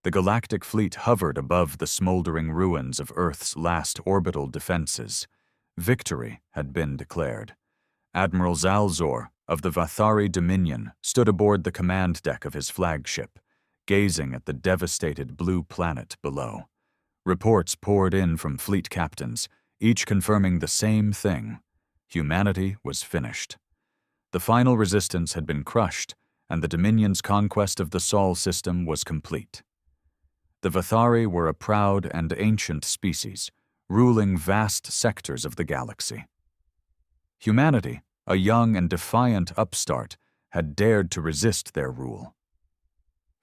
The galactic fleet hovered above the smoldering ruins of Earth's last orbital defenses. Victory had been declared. Admiral Zalzor of the Vathari Dominion stood aboard the command deck of his flagship, gazing at the devastated blue planet below. Reports poured in from fleet captains, each confirming the same thing. Humanity was finished. The final resistance had been crushed, and the Dominion's conquest of the Sol system was complete. The Vathari were a proud and ancient species, ruling vast sectors of the galaxy. Humanity, a young and defiant upstart, had dared to resist their rule.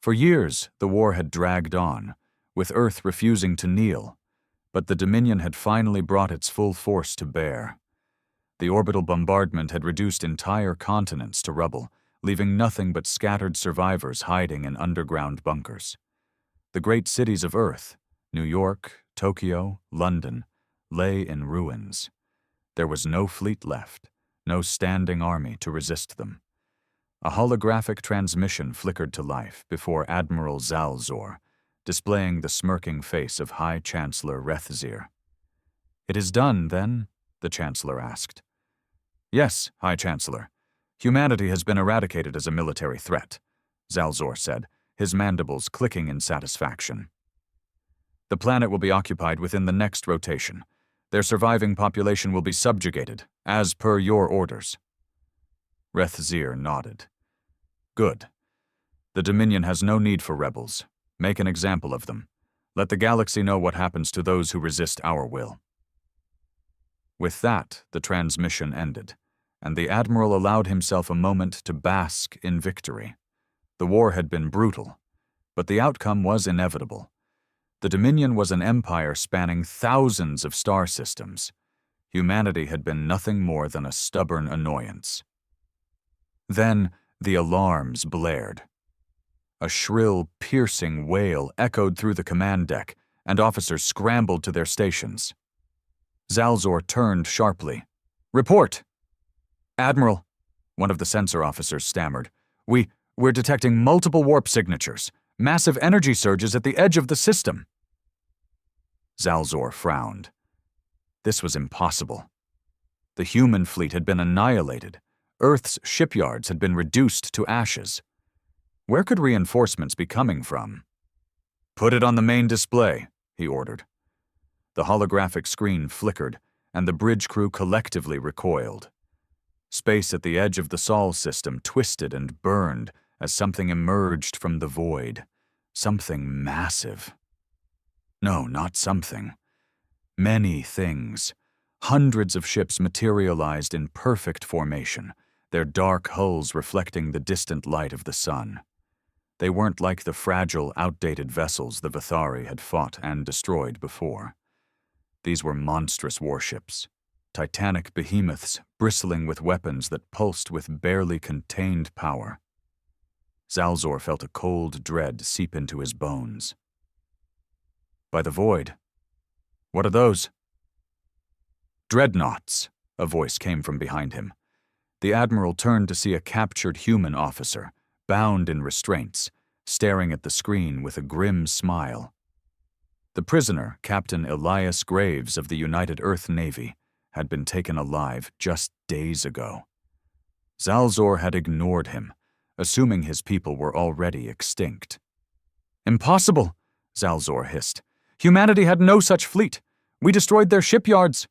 For years, the war had dragged on, with Earth refusing to kneel, but the Dominion had finally brought its full force to bear. The orbital bombardment had reduced entire continents to rubble, leaving nothing but scattered survivors hiding in underground bunkers. The great cities of Earth, New York, Tokyo, London, lay in ruins. There was no fleet left, no standing army to resist them. A holographic transmission flickered to life before Admiral Zalzor, displaying the smirking face of High Chancellor Rethzir. "It is done, then?" the Chancellor asked. "Yes, High Chancellor. Humanity has been eradicated as a military threat," Zalzor said, his mandibles clicking in satisfaction. "The planet will be occupied within the next rotation. Their surviving population will be subjugated, as per your orders." Rethzir nodded. "Good. The Dominion has no need for rebels. Make an example of them. Let the galaxy know what happens to those who resist our will." With that, the transmission ended, and the Admiral allowed himself a moment to bask in victory. The war had been brutal, but the outcome was inevitable. The Dominion was an empire spanning thousands of star systems. Humanity had been nothing more than a stubborn annoyance. Then the alarms blared. A shrill, piercing wail echoed through the command deck, and officers scrambled to their stations. Zalzor turned sharply. "Report!" "Admiral," one of the sensor officers stammered, We're detecting multiple warp signatures, massive energy surges at the edge of the system." Zalzor frowned. This was impossible. The human fleet had been annihilated. Earth's shipyards had been reduced to ashes. Where could reinforcements be coming from? "Put it on the main display," he ordered. The holographic screen flickered, and the bridge crew collectively recoiled. Space at the edge of the Sol system twisted and burned as something emerged from the void. Something massive. No, not something. Many things. Hundreds of ships materialized in perfect formation, their dark hulls reflecting the distant light of the sun. They weren't like the fragile, outdated vessels the Vathari had fought and destroyed before. These were monstrous warships, titanic behemoths bristling with weapons that pulsed with barely contained power. Zalzor felt a cold dread seep into his bones. "By the void. What are those?" "Dreadnoughts," a voice came from behind him. The Admiral turned to see a captured human officer, bound in restraints, staring at the screen with a grim smile. The prisoner, Captain Elias Graves of the United Earth Navy, had been taken alive just days ago. Zalzor had ignored him, assuming his people were already extinct. "Impossible," Zalzor hissed. "Humanity had no such fleet. We destroyed their shipyards."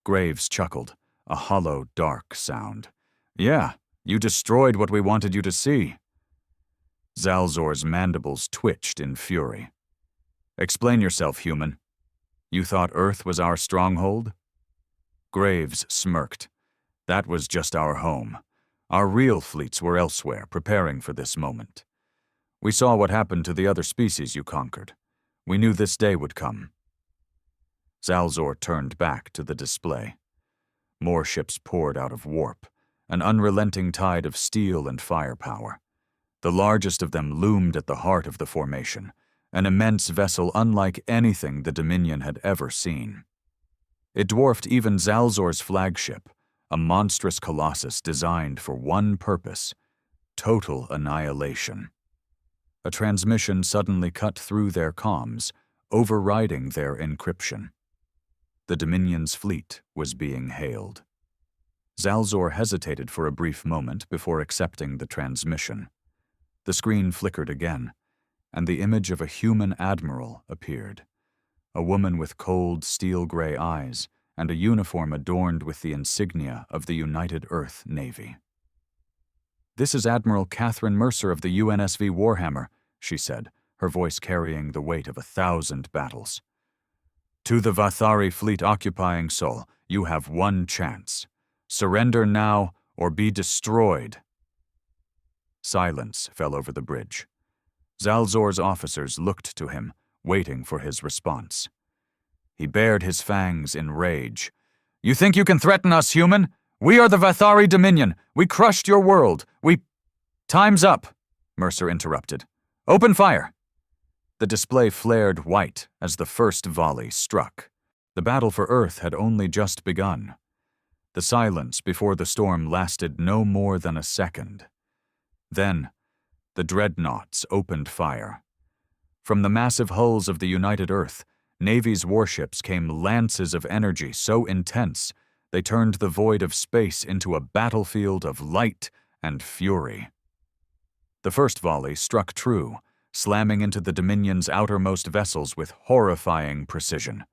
Graves chuckled, a hollow, dark sound. "Yeah, you destroyed what we wanted you to see." Zalzor's mandibles twitched in fury. "Explain yourself, human. You thought Earth was our stronghold?" Graves smirked. "That was just our home. Our real fleets were elsewhere, preparing for this moment. We saw what happened to the other species you conquered. We knew this day would come." Zalzor turned back to the display. More ships poured out of warp, an unrelenting tide of steel and firepower. The largest of them loomed at the heart of the formation, an immense vessel unlike anything the Dominion had ever seen. It dwarfed even Zalzor's flagship, a monstrous colossus designed for one purpose: total annihilation. A transmission suddenly cut through their comms, overriding their encryption. The Dominion's fleet was being hailed. Zalzor hesitated for a brief moment before accepting the transmission. The screen flickered again, and the image of a human admiral appeared. A woman with cold, steel-gray eyes and a uniform adorned with the insignia of the United Earth Navy. "This is Admiral Catherine Mercer of the UNSV Warhammer," she said, her voice carrying the weight of 1,000 battles. "To the Vathari fleet occupying Sol, you have one chance. Surrender now or be destroyed." Silence fell over the bridge. Zalzor's officers looked to him, waiting for his response. He bared his fangs in rage. "You think you can threaten us, human? We are the Vathari Dominion. We crushed your world. Time's up," Mercer interrupted. "Open fire." The display flared white as the first volley struck. The battle for Earth had only just begun. The silence before the storm lasted no more than a second. Then, the Dreadnoughts opened fire. From the massive hulls of the United Earth, Navy's warships came lances of energy so intense they turned the void of space into a battlefield of light and fury. The first volley struck true, slamming into the Dominion's outermost vessels with horrifying precision.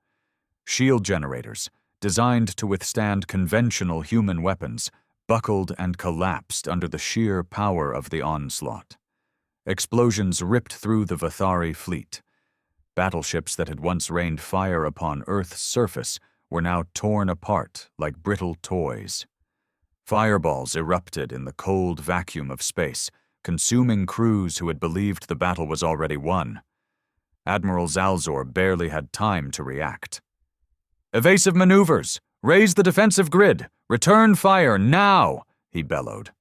Shield generators, designed to withstand conventional human weapons, buckled and collapsed under the sheer power of the onslaught. Explosions ripped through the Vathari fleet. Battleships that had once rained fire upon Earth's surface were now torn apart like brittle toys. Fireballs erupted in the cold vacuum of space, consuming crews who had believed the battle was already won. Admiral Zalzor barely had time to react. "Evasive maneuvers! Raise the defensive grid! Return fire now!" he bellowed.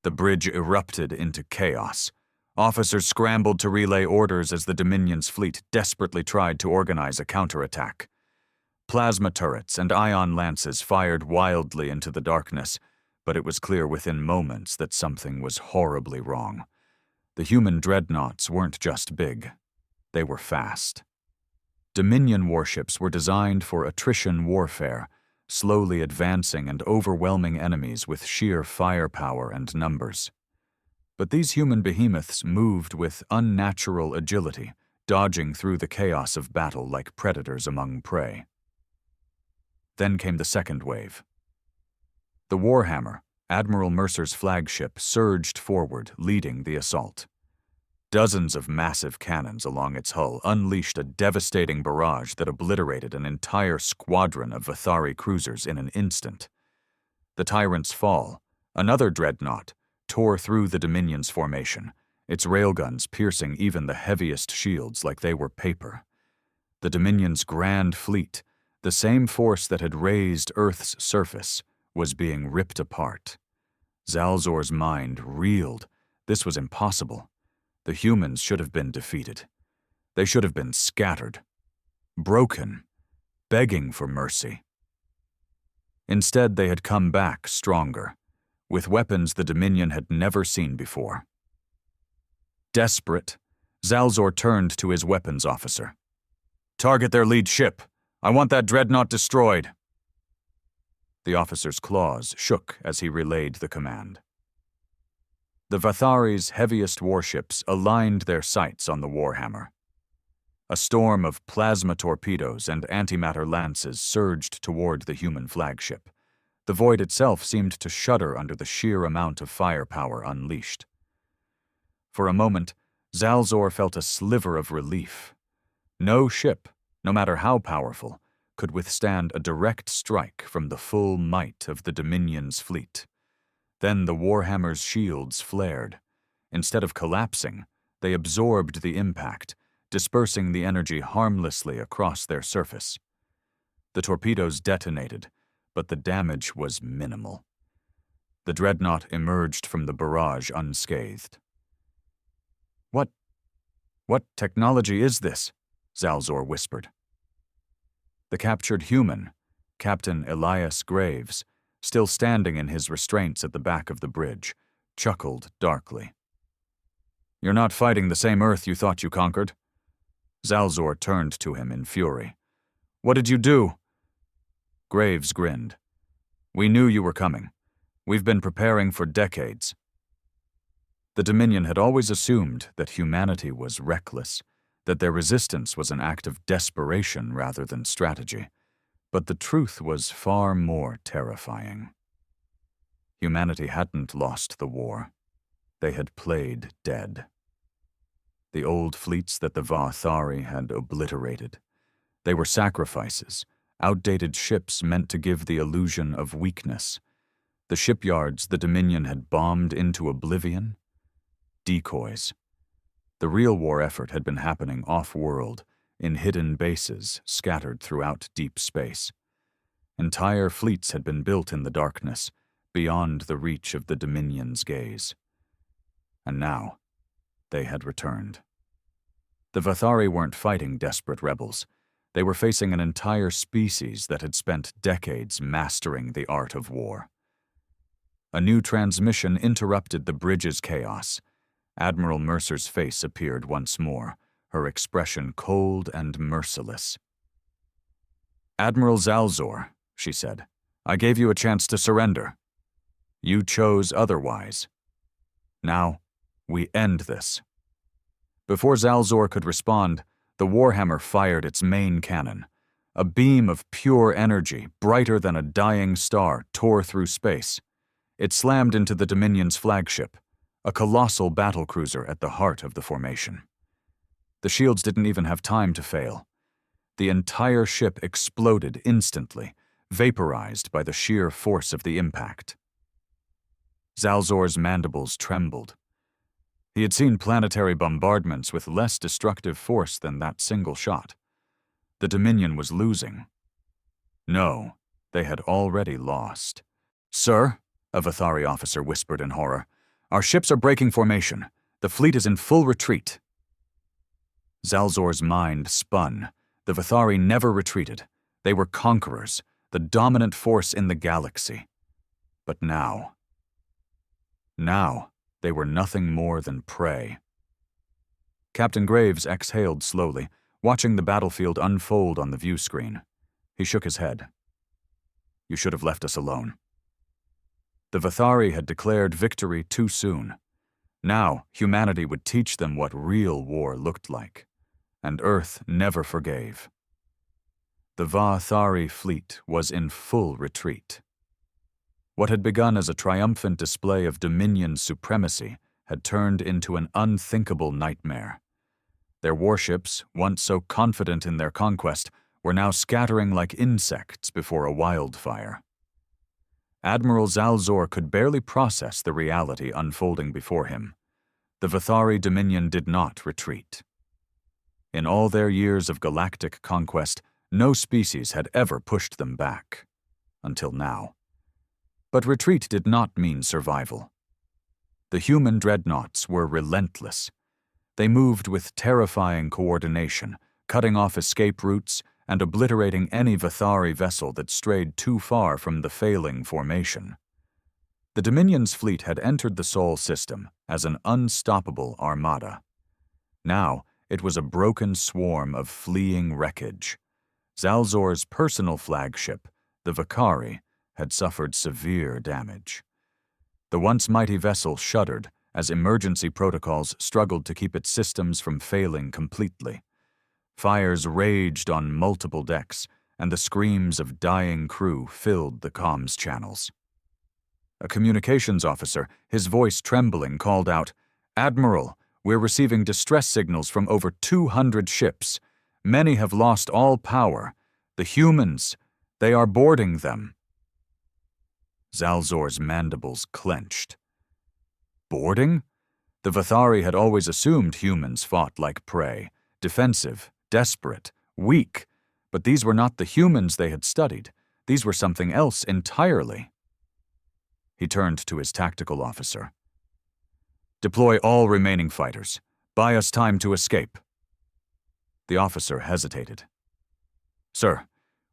The bridge erupted into chaos. Officers scrambled to relay orders as the Dominion's fleet desperately tried to organize a counterattack. Plasma turrets and ion lances fired wildly into the darkness, but it was clear within moments that something was horribly wrong. The human dreadnoughts weren't just big. They were fast. Dominion warships were designed for attrition warfare, slowly advancing and overwhelming enemies with sheer firepower and numbers. But these human behemoths moved with unnatural agility, dodging through the chaos of battle like predators among prey. Then came the second wave. The Warhammer, Admiral Mercer's flagship, surged forward, leading the assault. Dozens of massive cannons along its hull unleashed a devastating barrage that obliterated an entire squadron of Vathari cruisers in an instant. The Tyrant's fall, another dreadnought, tore through the Dominion's formation, its railguns piercing even the heaviest shields like they were paper. The Dominion's grand fleet, the same force that had raised Earth's surface, was being ripped apart. Zalzor's mind reeled. This was impossible. The humans should have been defeated. They should have been scattered, broken, begging for mercy. Instead, they had come back stronger, with weapons the Dominion had never seen before. Desperate, Zalzor turned to his weapons officer. "Target their lead ship. I want that dreadnought destroyed." The officer's claws shook as he relayed the command. The Vathari's heaviest warships aligned their sights on the Warhammer. A storm of plasma torpedoes and antimatter lances surged toward the human flagship. The void itself seemed to shudder under the sheer amount of firepower unleashed. For a moment, Zalzor felt a sliver of relief. No ship, no matter how powerful, could withstand a direct strike from the full might of the Dominion's fleet. Then the Warhammer's shields flared. Instead of collapsing, they absorbed the impact, dispersing the energy harmlessly across their surface. The torpedoes detonated, but the damage was minimal. The dreadnought emerged from the barrage unscathed. What technology is this?" Zalzor whispered. The captured human, Captain Elias Graves, still standing in his restraints at the back of the bridge, chuckled darkly. You're not fighting the same Earth you thought you conquered. Zalzor turned to him in fury. What did you do? Graves grinned. We knew you were coming. We've been preparing for decades. The Dominion had always assumed that humanity was reckless, that their resistance was an act of desperation rather than strategy. But the truth was far more terrifying. Humanity hadn't lost the war. They had played dead. The old fleets that the Vathari had obliterated. They were sacrifices, outdated ships meant to give the illusion of weakness. The shipyards the Dominion had bombed into oblivion. Decoys. The real war effort had been happening off-world, in hidden bases scattered throughout deep space. Entire fleets had been built in the darkness, beyond the reach of the Dominion's gaze. And now, they had returned. The Vathari weren't fighting desperate rebels. They were facing an entire species that had spent decades mastering the art of war. A new transmission interrupted the bridge's chaos. Admiral Mercer's face appeared once more, her expression cold and merciless. Admiral Zalzor, she said, I gave you a chance to surrender. You chose otherwise. Now, we end this. Before Zalzor could respond, the Warhammer fired its main cannon. A beam of pure energy, brighter than a dying star, tore through space. It slammed into the Dominion's flagship, a colossal battlecruiser at the heart of the formation. The shields didn't even have time to fail. The entire ship exploded instantly, vaporized by the sheer force of the impact. Zalzor's mandibles trembled. He had seen planetary bombardments with less destructive force than that single shot. The Dominion was losing. No, they had already lost. Sir, a Vathari officer whispered in horror, our ships are breaking formation. The fleet is in full retreat. Zalzor's mind spun. The Vathari never retreated. They were conquerors, the dominant force in the galaxy. But now they were nothing more than prey. Captain Graves exhaled slowly, watching the battlefield unfold on the view screen. He shook his head. You should have left us alone. The Vathari had declared victory too soon. Now, humanity would teach them what real war looked like. And Earth never forgave. The Vathari fleet was in full retreat. What had begun as a triumphant display of Dominion supremacy had turned into an unthinkable nightmare. Their warships, once so confident in their conquest, were now scattering like insects before a wildfire. Admiral Zalzor could barely process the reality unfolding before him. The Vathari Dominion did not retreat. In all their years of galactic conquest, no species had ever pushed them back. Until now. But retreat did not mean survival. The human dreadnoughts were relentless. They moved with terrifying coordination, cutting off escape routes and obliterating any Vathari vessel that strayed too far from the failing formation. The Dominion's fleet had entered the Sol system as an unstoppable armada. Now, it was a broken swarm of fleeing wreckage. Zalzor's personal flagship, the Vakari, had suffered severe damage. The once mighty vessel shuddered as emergency protocols struggled to keep its systems from failing completely. Fires raged on multiple decks, and the screams of dying crew filled the comms channels. A communications officer, his voice trembling, called out, "Admiral, we're receiving distress signals from over 200 ships. Many have lost all power. The humans, they are boarding them." Zalzor's mandibles clenched. Boarding? The Vathari had always assumed humans fought like prey, defensive, desperate, weak, but these were not the humans they had studied. These were something else entirely. He turned to his tactical officer. "Deploy all remaining fighters. Buy us time to escape." The officer hesitated. "Sir,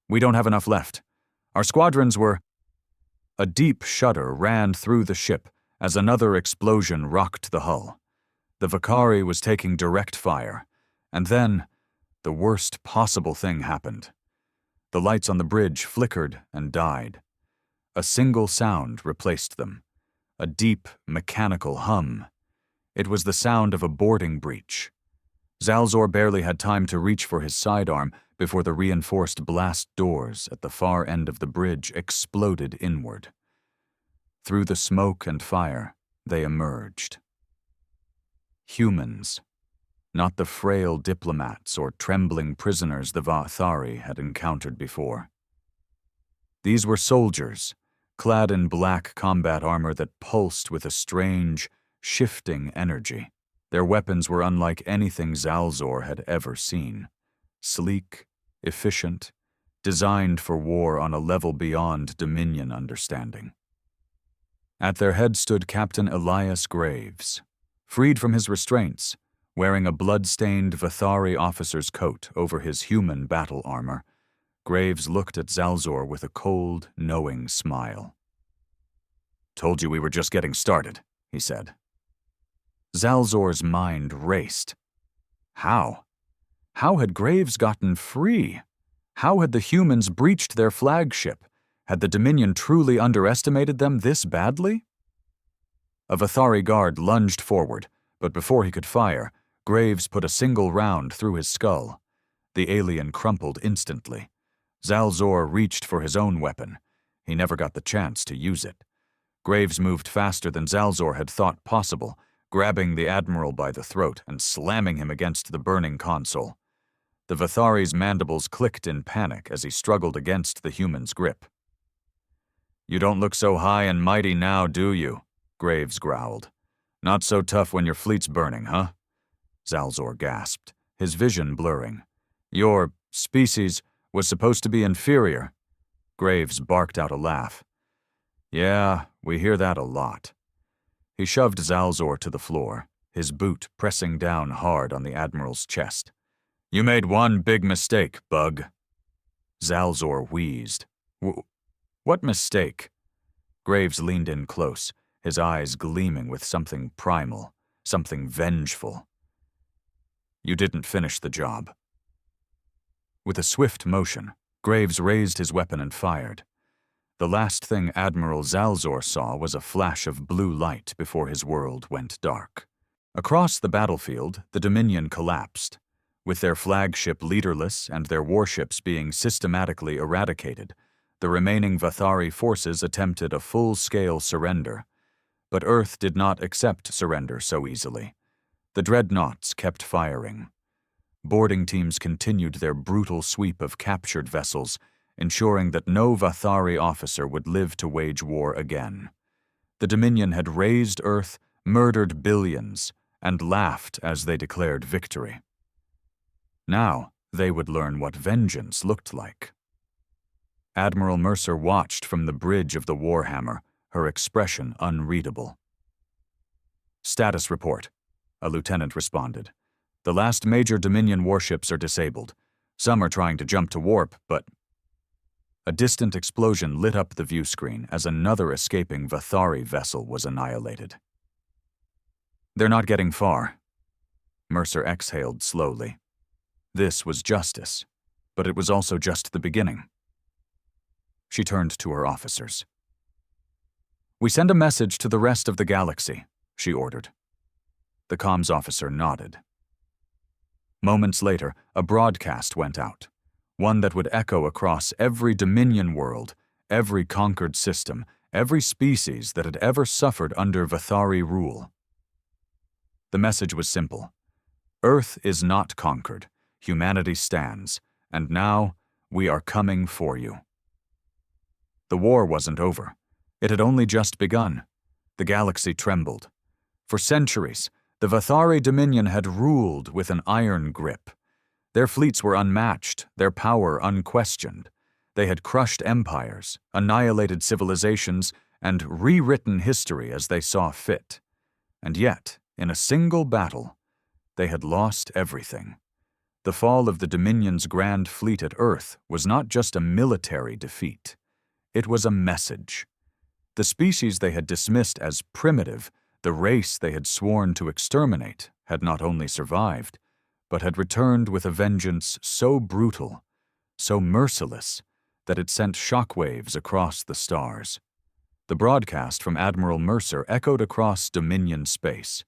we don't have enough left. Our squadrons were—" A deep shudder ran through the ship as another explosion rocked the hull. The Vakari was taking direct fire, and then the worst possible thing happened. The lights on the bridge flickered and died. A single sound replaced them, a deep, mechanical hum. It was the sound of a boarding breach. Zalzor barely had time to reach for his sidearm before the reinforced blast doors at the far end of the bridge exploded inward. Through the smoke and fire, they emerged. Humans, not the frail diplomats or trembling prisoners the Vathari had encountered before. These were soldiers, clad in black combat armor that pulsed with a strange, shifting energy. Their weapons were unlike anything Zalzor had ever seen. Sleek, efficient, designed for war on a level beyond Dominion understanding. At their head stood Captain Elias Graves, freed from his restraints, wearing a blood-stained Vathari officer's coat over his human battle armor. Graves looked at Zalzor with a cold, knowing smile. "Told you we were just getting started," he said. Zalzor's mind raced. How? How had Graves gotten free? How had the humans breached their flagship? Had the Dominion truly underestimated them this badly? A Vathari guard lunged forward, but before he could fire, Graves put a single round through his skull. The alien crumpled instantly. Zalzor reached for his own weapon. He never got the chance to use it. Graves moved faster than Zalzor had thought possible, grabbing the Admiral by the throat and slamming him against the burning console. The Vathari's mandibles clicked in panic as he struggled against the human's grip. "You don't look so high and mighty now, do you?" Graves growled. "Not so tough when your fleet's burning, huh?" Zalzor gasped, his vision blurring. "Your species was supposed to be inferior." Graves barked out a laugh. "Yeah, we hear that a lot." He shoved Zalzor to the floor, his boot pressing down hard on the Admiral's chest. "You made one big mistake, bug." Zalzor wheezed. What mistake?" Graves leaned in close, his eyes gleaming with something primal, something vengeful. "You didn't finish the job." With a swift motion, Graves raised his weapon and fired. The last thing Admiral Zalzor saw was a flash of blue light before his world went dark. Across the battlefield, the Dominion collapsed, with their flagship leaderless and their warships being systematically eradicated. The remaining Vathari forces attempted a full-scale surrender, but Earth did not accept surrender so easily. The Dreadnoughts kept firing. Boarding teams continued their brutal sweep of captured vessels, ensuring that no Vathari officer would live to wage war again. The Dominion had razed Earth, murdered billions, and laughed as they declared victory. Now they would learn what vengeance looked like. Admiral Mercer watched from the bridge of the Warhammer, her expression unreadable. "Status report," a lieutenant responded. "The last major Dominion warships are disabled. Some are trying to jump to warp, but..." A distant explosion lit up the view screen as another escaping Vathari vessel was annihilated. "They're not getting far." Mercer exhaled slowly. This was justice, but it was also just the beginning. She turned to her officers. "We send a message to the rest of the galaxy," she ordered. The comms officer nodded. Moments later, a broadcast went out, one that would echo across every Dominion world, every conquered system, every species that had ever suffered under Vathari rule. The message was simple. Earth is not conquered, humanity stands, and now we are coming for you. The war wasn't over. It had only just begun. The galaxy trembled. For centuries, the Vathari Dominion had ruled with an iron grip. Their fleets were unmatched, their power unquestioned. They had crushed empires, annihilated civilizations, and rewritten history as they saw fit. And yet, in a single battle, they had lost everything. The fall of the Dominion's grand fleet at Earth was not just a military defeat. It was a message. The species they had dismissed as primitive, The race they had sworn to exterminate had not only survived, but had returned with a vengeance so brutal, so merciless, that it sent shockwaves across the stars. The broadcast from Admiral Mercer echoed across Dominion space.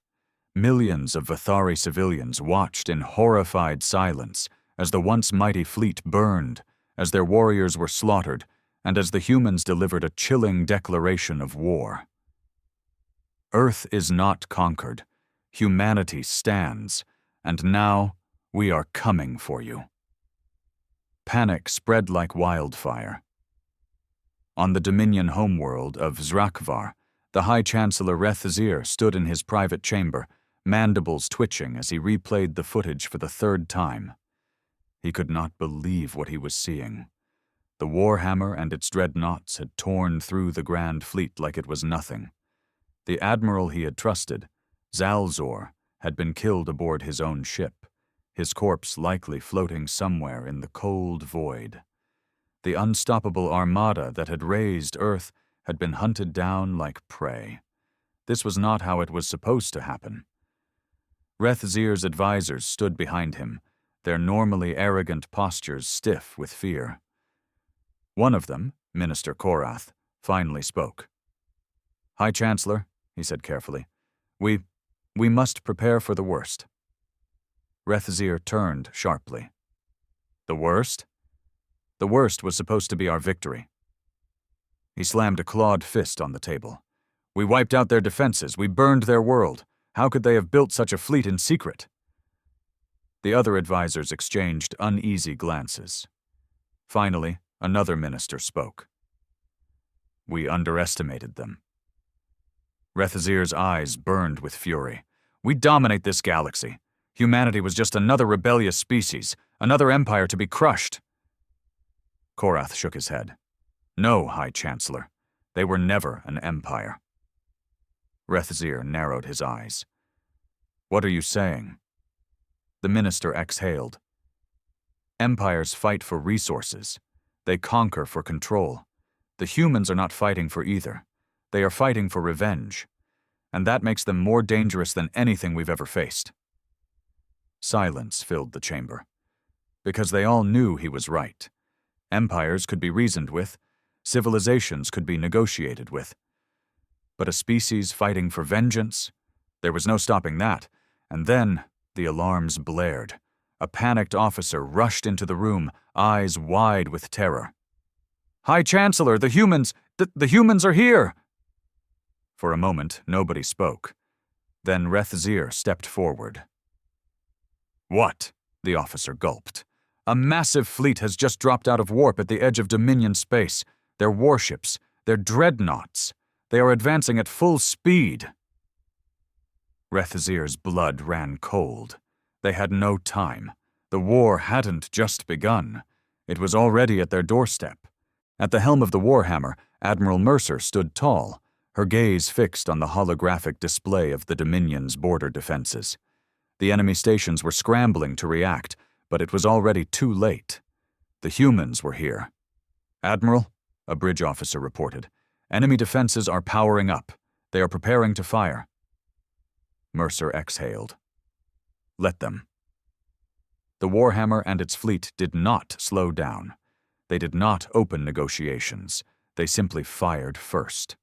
Millions of Vathari civilians watched in horrified silence as the once mighty fleet burned, as their warriors were slaughtered, and as the humans delivered a chilling declaration of war. Earth is not conquered. Humanity stands, and now we are coming for you. Panic spread like wildfire. On the Dominion homeworld of Zrakvar, the High Chancellor Rethzir stood in his private chamber, mandibles twitching as he replayed the footage for the third time. He could not believe what he was seeing. The Warhammer and its dreadnoughts had torn through the Grand Fleet like it was nothing. The admiral he had trusted, Zalzor, had been killed aboard his own ship, his corpse likely floating somewhere in the cold void. The unstoppable armada that had raised Earth had been hunted down like prey. This was not how it was supposed to happen. Rethzir's advisors stood behind him, their normally arrogant postures stiff with fear. One of them, Minister Korath, finally spoke. "High Chancellor," he said carefully, we must prepare for the worst." Rethzir turned sharply. "The worst?" "The worst was supposed to be our victory." He slammed a clawed fist on the table. "We wiped out their defenses. We burned their world. How could they have built such a fleet in secret?" The other advisors exchanged uneasy glances. Finally, another minister spoke. "We underestimated them." Rethzir's eyes burned with fury. "We dominate this galaxy. Humanity was just another rebellious species, another empire to be crushed." Korath shook his head. "No, High Chancellor. They were never an empire." Rethzir narrowed his eyes. "What are you saying?" The minister exhaled. "Empires fight for resources. They conquer for control. The humans are not fighting for either. They are fighting for revenge. And that makes them more dangerous than anything we've ever faced." Silence filled the chamber. Because they all knew he was right. Empires could be reasoned with. Civilizations could be negotiated with. But a species fighting for vengeance? There was no stopping that. And then the alarms blared. A panicked officer rushed into the room, eyes wide with terror. "High Chancellor, the humans are here!" For a moment, nobody spoke. Then Rethzir stepped forward. "What?" the officer gulped. "A massive fleet has just dropped out of warp at the edge of Dominion space. Their warships, their dreadnoughts. They are advancing at full speed." Rethzir's blood ran cold. They had no time. The war hadn't just begun. It was already at their doorstep. At the helm of the Warhammer, Admiral Mercer stood tall, her gaze fixed on the holographic display of the Dominion's border defenses. The enemy stations were scrambling to react, but it was already too late. The humans were here. "Admiral," a bridge officer reported, "enemy defenses are powering up. They are preparing to fire." Mercer exhaled. "Let them." The Warhammer and its fleet did not slow down. They did not open negotiations. They simply fired first.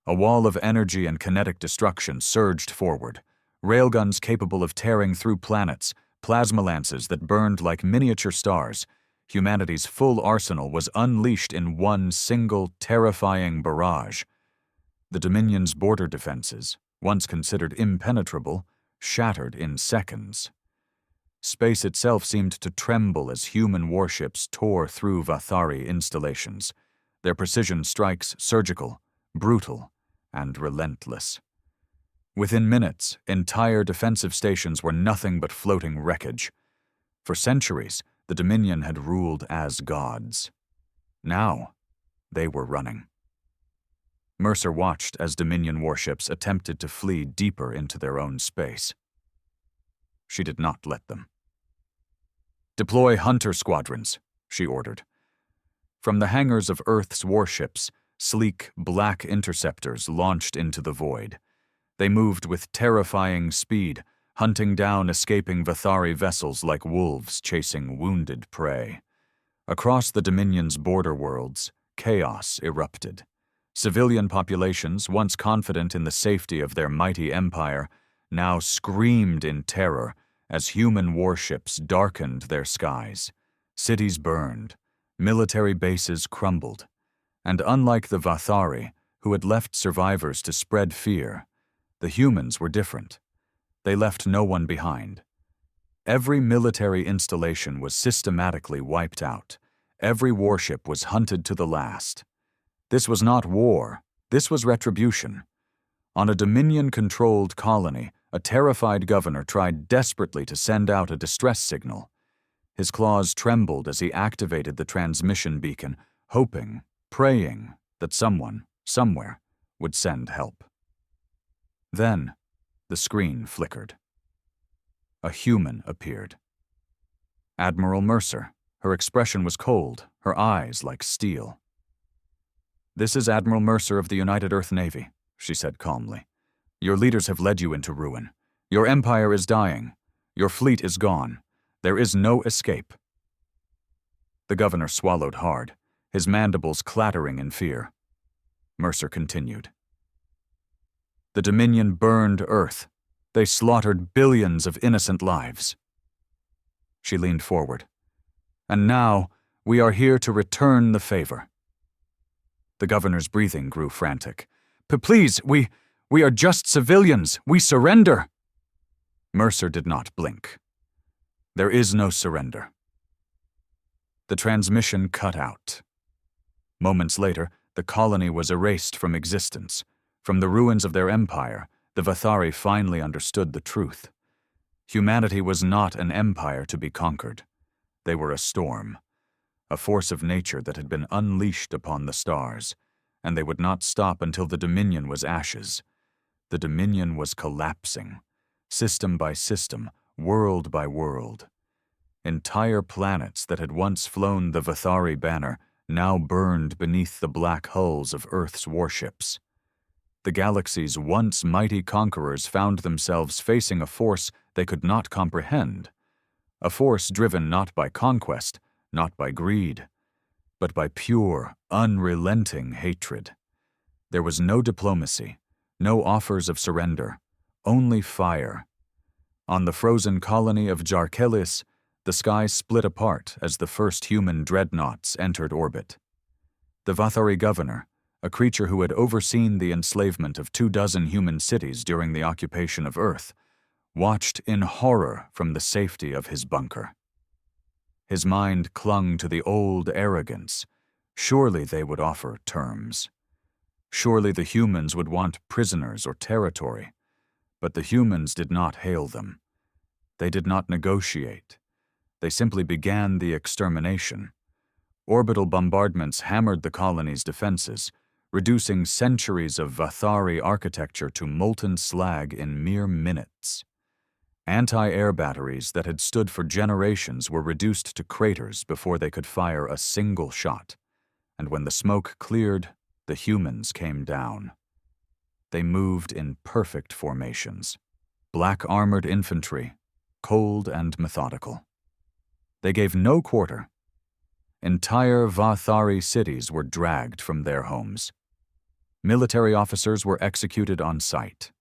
A wall of energy and kinetic destruction surged forward. Railguns capable of tearing through planets, plasma lances that burned like miniature stars. Humanity's full arsenal was unleashed in one single, terrifying barrage. The Dominion's border defenses, once considered impenetrable, shattered in seconds. Space itself seemed to tremble as human warships tore through Vathari installations, their precision strikes surgical, brutal, and relentless. Within minutes, entire defensive stations were nothing but floating wreckage. For centuries, the Dominion had ruled as gods. Now, they were running. Mercer watched as Dominion warships attempted to flee deeper into their own space. She did not let them. "Deploy hunter squadrons," she ordered. From the hangars of Earth's warships, sleek, black interceptors launched into the void. They moved with terrifying speed, hunting down escaping Vathari vessels like wolves chasing wounded prey. Across the Dominion's border worlds, chaos erupted. Civilian populations, once confident in the safety of their mighty empire, now screamed in terror as human warships darkened their skies. Cities burned, military bases crumbled, and unlike the Vathari, who had left survivors to spread fear, the humans were different. They left no one behind. Every military installation was systematically wiped out. Every warship was hunted to the last. This was not war, this was retribution. On a Dominion-controlled colony, a terrified governor tried desperately to send out a distress signal. His claws trembled as he activated the transmission beacon, hoping, praying that someone, somewhere, would send help. Then, the screen flickered. A human appeared. Admiral Mercer. Her expression was cold, her eyes like steel. "This is Admiral Mercer of the United Earth Navy," she said calmly. "Your leaders have led you into ruin. Your empire is dying. Your fleet is gone. There is no escape." The governor swallowed hard, his mandibles clattering in fear. Mercer continued. "The Dominion burned Earth. They slaughtered billions of innocent lives." She leaned forward. "And now, we are here to return the favor." The governor's breathing grew frantic. Please, we are just civilians. We surrender." Mercer did not blink. "There is no surrender." The transmission cut out. Moments later, the colony was erased from existence. From the ruins of their empire, the Vathari finally understood the truth. Humanity was not an empire to be conquered. They were a storm, a force of nature that had been unleashed upon the stars, and they would not stop until the Dominion was ashes. The Dominion was collapsing, system by system, world by world. Entire planets that had once flown the Vathari banner now burned beneath the black hulls of Earth's warships. The galaxy's once mighty conquerors found themselves facing a force they could not comprehend, a force driven not by conquest, not by greed, but by pure, unrelenting hatred. There was no diplomacy, no offers of surrender, only fire. On the frozen colony of Jarkelis, the sky split apart as the first human dreadnoughts entered orbit. The Vathari governor, a creature who had overseen the enslavement of 24 human cities during the occupation of Earth, watched in horror from the safety of his bunker. His mind clung to the old arrogance. Surely they would offer terms. Surely the humans would want prisoners or territory. But the humans did not hail them. They did not negotiate. They simply began the extermination. Orbital bombardments hammered the colony's defenses, reducing centuries of Vathari architecture to molten slag in mere minutes. Anti-air batteries that had stood for generations were reduced to craters before they could fire a single shot. And when the smoke cleared, the humans came down. They moved in perfect formations. Black armored infantry, cold and methodical. They gave no quarter. Entire Vathari cities were dragged from their homes. Military officers were executed on sight.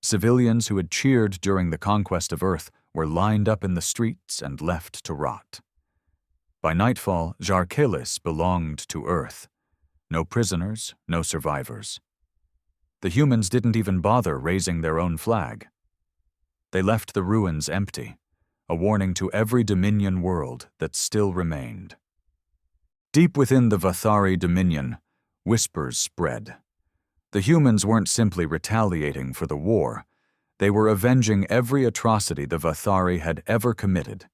Civilians who had cheered during the conquest of Earth were lined up in the streets and left to rot. By nightfall, Jarkelis belonged to Earth. No prisoners, no survivors. The humans didn't even bother raising their own flag. They left the ruins empty, a warning to every Dominion world that still remained. Deep within the Vathari Dominion, whispers spread. The humans weren't simply retaliating for the war. They were avenging every atrocity the Vathari had ever committed.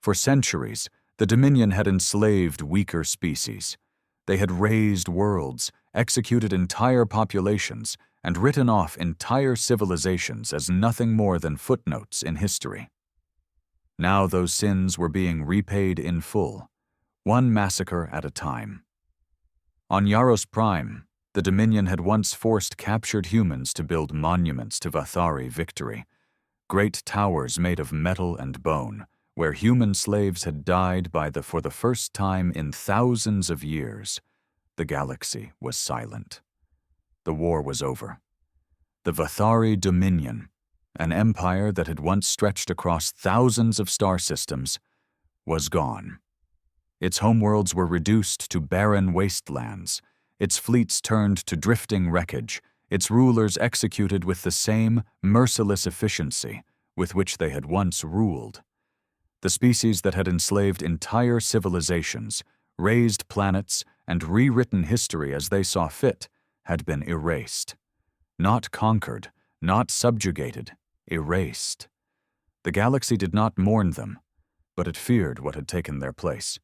For centuries, the Dominion had enslaved weaker species. They had razed worlds, executed entire populations, and written off entire civilizations as nothing more than footnotes in history. Now those sins were being repaid in full, one massacre at a time. On Yaros Prime, The Dominion had once forced captured humans to build monuments to Vathari victory, great towers made of metal and bone, where human slaves had died for the first time in thousands of years. The galaxy was silent. The war was over. The Vathari Dominion, an empire that had once stretched across thousands of star systems, was gone. Its homeworlds were reduced to barren wastelands, its fleets turned to drifting wreckage, its rulers executed with the same merciless efficiency with which they had once ruled. The species that had enslaved entire civilizations, raised planets, and rewritten history as they saw fit had been erased. Not conquered, not subjugated, erased. The galaxy did not mourn them, but it feared what had taken their place.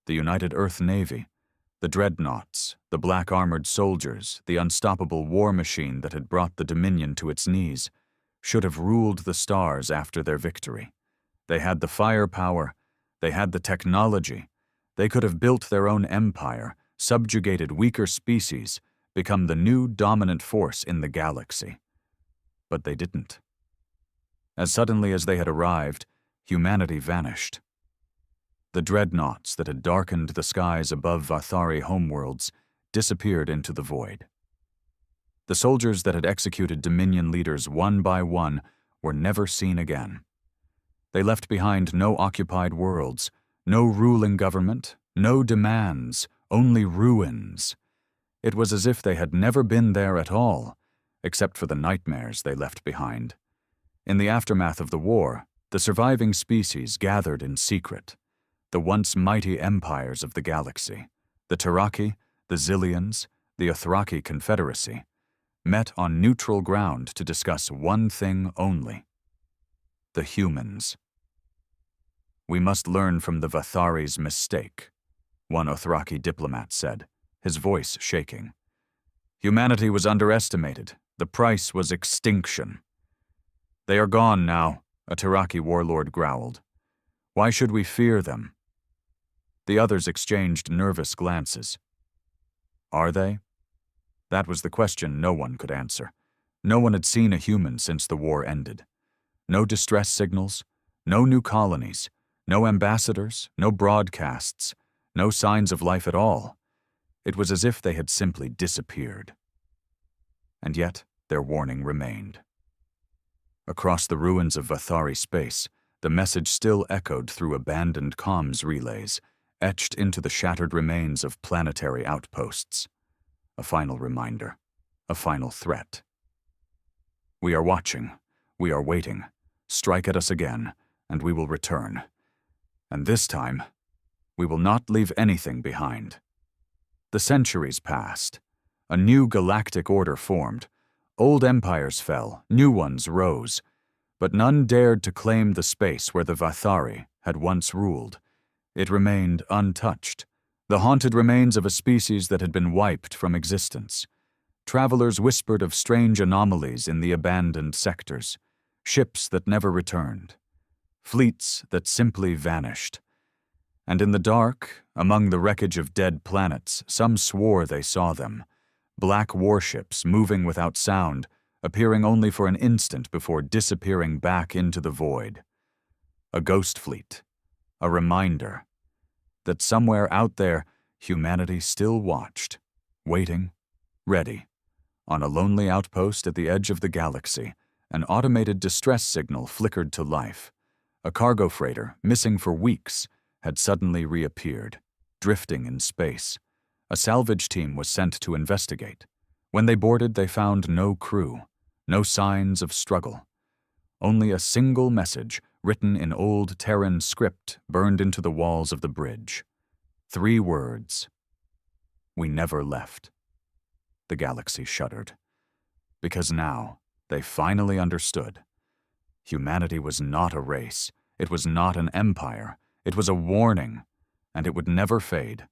The United Earth Navy, the Dreadnoughts, the black-armored soldiers, the unstoppable war machine that had brought the Dominion to its knees, should have ruled the stars after their victory. They had the firepower, they had the technology, they could have built their own empire, subjugated weaker species, become the new dominant force in the galaxy. But they didn't. As suddenly as they had arrived, humanity vanished. The dreadnoughts that had darkened the skies above Vathari homeworlds disappeared into the void. The soldiers that had executed Dominion leaders one by one were never seen again. They left behind no occupied worlds, no ruling government, no demands, only ruins. It was as if they had never been there at all, except for the nightmares they left behind. In the aftermath of the war, the surviving species gathered in secret. The once mighty empires of the galaxy, the Terraki, the Zillions, the Othraki Confederacy, met on neutral ground to discuss one thing only: the humans. "We must learn from the Vathari's mistake," one Othraki diplomat said, his voice shaking. "Humanity was underestimated. The price was extinction." "They are gone now," a Terraki warlord growled. "Why should we fear them?" The others exchanged nervous glances. Are they? That was the question no one could answer. No one had seen a human since the war ended. No distress signals, no new colonies, no ambassadors, no broadcasts, no signs of life at all. It was as if they had simply disappeared. And yet their warning remained. Across the ruins of Vathari space, the message still echoed through abandoned comms relays, etched into the shattered remains of planetary outposts. A final reminder, a final threat. "We are watching, we are waiting. Strike at us again, and we will return. And this time, we will not leave anything behind." The centuries passed. A new galactic order formed. Old empires fell, new ones rose. But none dared to claim the space where the Vathari had once ruled. It remained untouched, the haunted remains of a species that had been wiped from existence. Travelers whispered of strange anomalies in the abandoned sectors, ships that never returned, fleets that simply vanished. And in the dark, among the wreckage of dead planets, some swore they saw them, black warships moving without sound, appearing only for an instant before disappearing back into the void. A ghost fleet. A reminder that somewhere out there, humanity still watched, waiting, ready. On a lonely outpost at the edge of the galaxy, an automated distress signal flickered to life. A cargo freighter, missing for weeks, had suddenly reappeared, drifting in space. A salvage team was sent to investigate. When they boarded, they found no crew, no signs of struggle. Only a single message, written in old Terran script, burned into the walls of the bridge. 3 words: "We never left." The galaxy shuddered. Because now, they finally understood. Humanity was not a race. It was not an empire. It was a warning, and it would never fade.